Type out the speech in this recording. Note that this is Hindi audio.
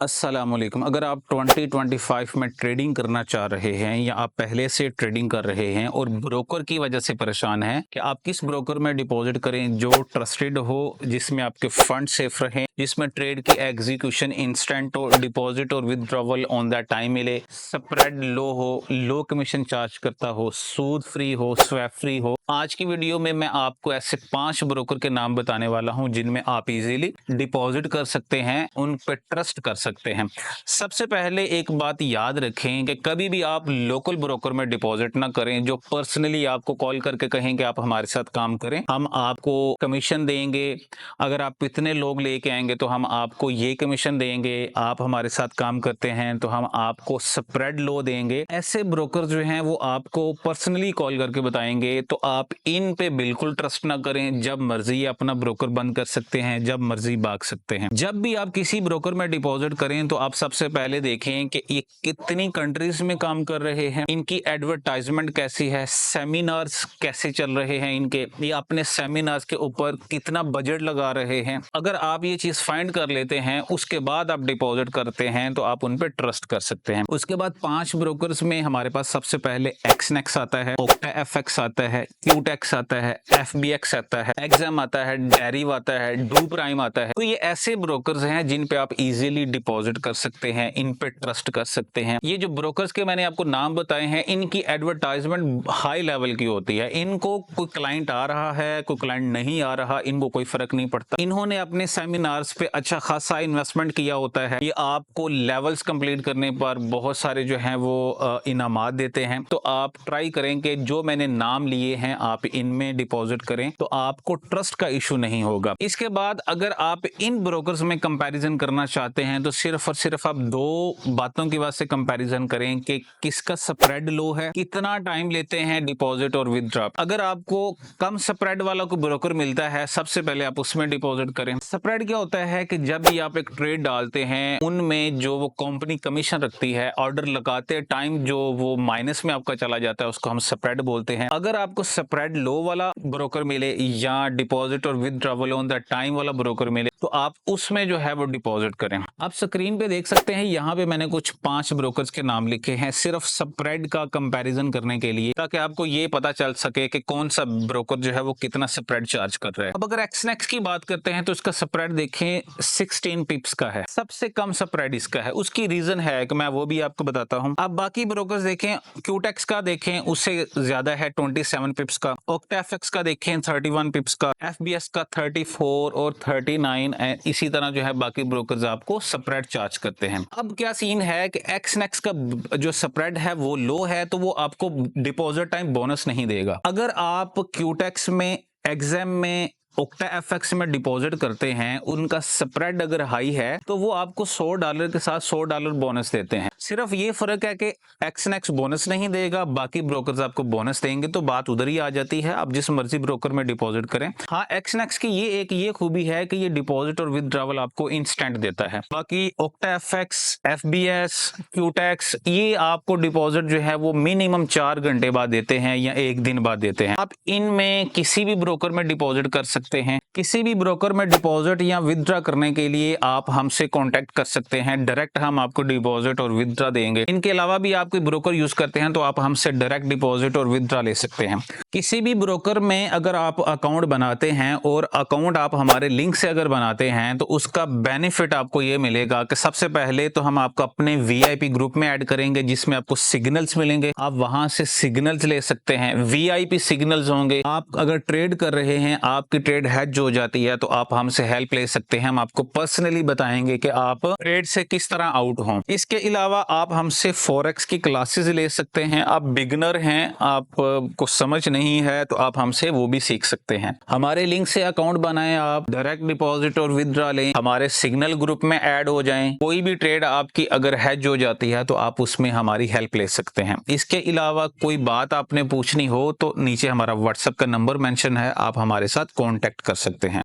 अस्सलामुअलैकुम। अगर आप 2025 में ट्रेडिंग करना चाह रहे हैं या आप पहले से ट्रेडिंग कर रहे हैं और ब्रोकर की वजह से परेशान हैं कि आप किस ब्रोकर में डिपॉजिट करें जो ट्रस्टेड हो, जिसमें आपके फंड सेफ रहें, जिसमें ट्रेड की एग्जीक्यूशन इंस्टेंट हो, डिपॉजिट और विदड्रॉवल ऑन दैट टाइम मिले, स्प्रेड लो हो, लो कमीशन चार्ज करता हो, सूद फ्री हो, स्वैप फ्री हो। आज की वीडियो में मैं आपको ऐसे 5 ब्रोकर के नाम बताने वाला हूं जिनमें आप इजीली डिपॉजिट कर सकते हैं, उन पे ट्रस्ट कर सकते हैं। सबसे पहले एक बात याद रखें कि कभी भी आप लोकल ब्रोकर में डिपॉजिट ना करें जो पर्सनली आपको कॉल करके कहें कि आप हमारे साथ काम करें, हम आपको कमीशन देंगे, अगर आप इतने लोग लेके आएंगे तो हम आपको ये कमीशन देंगे, आप हमारे साथ काम करते हैं तो हम आपको स्प्रेड लो देंगे। ऐसे ब्रोकर जो हैं वो आपको पर्सनली कॉल करके बताएंगे, तो आप इन पे बिल्कुल ट्रस्ट ना करें। जब मर्जी अपना ब्रोकर बंद कर सकते हैं, जब मर्जी भाग सकते हैं। जब भी आप किसी ब्रोकर में डिपॉजिट करें तो आप सबसे पहले देखें कि ये कितनी कंट्रीज में काम कर रहे हैं, इनकी एडवर्टाइजमेंट कैसी है, सेमिनार्स कैसे चल रहे हैं इनके, ये अपने सेमिनार्स के ऊपर कितना बजट लगा रहे हैं। अगर आप ये चीज फाइंड कर लेते हैं उसके बाद आप डिपॉजिट करते हैं तो आप उन पे ट्रस्ट कर सकते हैं। उसके बाद 5 ब्रोकर्स में हमारे पास सबसे पहले एक्सनेक्स आता है, OctaFX आता है, क्यूटेक्स आता है, FBX आता है, एक्सम आता है, डेरिव आता है, डू प्राइम आता है। तो ये ऐसे ब्रोकर्स हैं जिन पे आप इजीली डिपॉजिट कर सकते हैं, इन पे ट्रस्ट कर सकते हैं। ये जो ब्रोकर्स के मैंने आपको नाम बताए हैं, इनकी एडवर्टाइजमेंट हाई लेवल की होती है। इनको कोई क्लाइंट आ रहा है, कोई क्लाइंट नहीं आ रहा, इनको कोई फर्क नहीं पड़ता। इन्होंने अपने सेमिनार्स पे अच्छा खासा इन्वेस्टमेंट किया होता है। ये आपको लेवल्स कंप्लीट करने पर बहुत सारे जो हैं वो इनामात देते हैं। तो आप ट्राई करें कि जो मैंने नाम लिए हैं आप इनमें डिपॉजिट करें, तो आपको ट्रस्ट का इशू नहीं होगा। इसके बाद अगर आप इन ब्रोकर्स में कंपैरिजन करना चाहते हैं तो सिर्फ और सिर्फ आप 2 बातों की वजह से कंपैरिजन करें कि किसका स्प्रेड लो है, कितना टाइम लेते हैं डिपॉजिट और विदड्रॉ। अगर आपको कम स्प्रेड वाला कोई ब्रोकर मिलता है, सबसे पहले आप उसमें डिपॉजिट करें। स्प्रेड क्या होता है कि जब भी आप एक ट्रेड डालते हैं उनमें जो वो कंपनी कमीशन रखती है, ऑर्डर लगाते टाइम जो वो माइनस में आपका चला जाता है, उसको हम स्प्रेड बोलते हैं। अगर आपको स्प्रेड लो वाला ब्रोकर मिले या डिपॉजिट और विदड्रॉवल ऑन द टाइम वाला ब्रोकर मिले तो आप उसमें जो है वो डिपॉजिट करें। आप स्क्रीन पे देख सकते हैं, यहाँ पे मैंने कुछ 5 ब्रोकर्स के नाम लिखे हैं सिर्फ स्प्रेड का कंपैरिजन करने के लिए, ताकि आपको ये पता चल सके कि कौन सा ब्रोकर जो है वो कितना स्प्रेड चार्ज कर रहा है। अब अगर एक्सनेक्स की बात करते हैं तो इसका स्प्रेड देखें 16 पिप्स का है, सबसे कम स्प्रेड इसका है। उसकी रीजन है कि मैं वो भी आपको बताता हूँ। अब बाकी ब्रोकर्स देखें, क्यूटेक्स का देखें उससे ज्यादा है 27 पिप्स का, OctaFX का देखें 31 पिप्स का, FBS का 34 और 39, इसी तरह जो है बाकी ब्रोकर्स आपको स्प्रेड चार्ज करते हैं। अब क्या सीन है कि एक्सनेक्स का जो स्प्रेड है वो लो है, तो वो आपको डिपॉजिट टाइम बोनस नहीं देगा। अगर आप क्यूटेक्स में, एक्सम में, OctaFX में डिपॉजिट करते हैं, उनका स्प्रेड अगर हाई है तो वो आपको $100 के साथ $100 बोनस देते हैं। सिर्फ ये फर्क है कि एक्सनेक्स बोनस नहीं देगा, बाकी ब्रोकर्स आपको बोनस देंगे। तो बात उधर ही आ जाती है, आप जिस मर्जी ब्रोकर में डिपॉजिट करें। हाँ, एक्सनेक्स की ये खूबी है कि ये डिपॉजिट और विदड्रॉवल आपको इंस्टेंट देता है। बाकी OctaFX, FBS, क्यूटेक्स ये आपको डिपॉजिट जो है वो मिनिमम 4 घंटे बाद देते हैं या 1 दिन बाद देते हैं। आप इनमें किसी भी ब्रोकर में डिपॉजिट कर सकते हैं। किसी भी ब्रोकर में डिपॉजिट या विदड्रॉ करने के लिए आप हमसे कांटेक्ट कर सकते हैं, डायरेक्ट हम आपको डिपॉजिट और विदड्रॉ देंगे। इनके अलावा भी आप कोई ब्रोकर यूज करते हैं तो आप हमसे डायरेक्ट डिपॉजिट और विदड्रॉ ले सकते हैं। किसी भी ब्रोकर में अगर आप अकाउंट बनाते हैं और अकाउंट आप हमारे लिंक से अगर बनाते हैं तो उसका बेनिफिट आपको ये मिलेगा कि सबसे पहले तो हम आपको अपने VIP ग्रुप में ऐड करेंगे जिसमें आपको सिग्नल्स मिलेंगे, आप वहां से सिग्नल्स ले सकते हैं। VIP सिग्नल्स होंगे, आप अगर ट्रेड कर रहे हैं, आपकी ट्रेड हैज हो जाती है तो आप हमसे हेल्प ले सकते हैं। हम आपको पर्सनली बताएंगे कि आप ट्रेड से किस तरह आउट हों। इसके अलावा आप हमसे फॉरेक्स की क्लासेस ले सकते हैं। आप बिगनर हैं, आपको समझ नहीं है तो आप हमसे वो भी सीख सकते हैं। हमारे लिंक से अकाउंट बनाएं, आप डायरेक्ट डिपॉजिट और विदड्रॉ लें, हमारे सिग्नल ग्रुप में ऐड हो जाएं। कोई भी ट्रेड आपकी अगर हैज हो जाती है तो आप उसमें हमारी हेल्प ले सकते हैं। इसके अलावा कोई बात आपने पूछनी हो तो नीचे हमारा व्हाट्सएप का नंबर मेंशन है, आप हमारे साथ कांटेक्ट कर सकते हैं।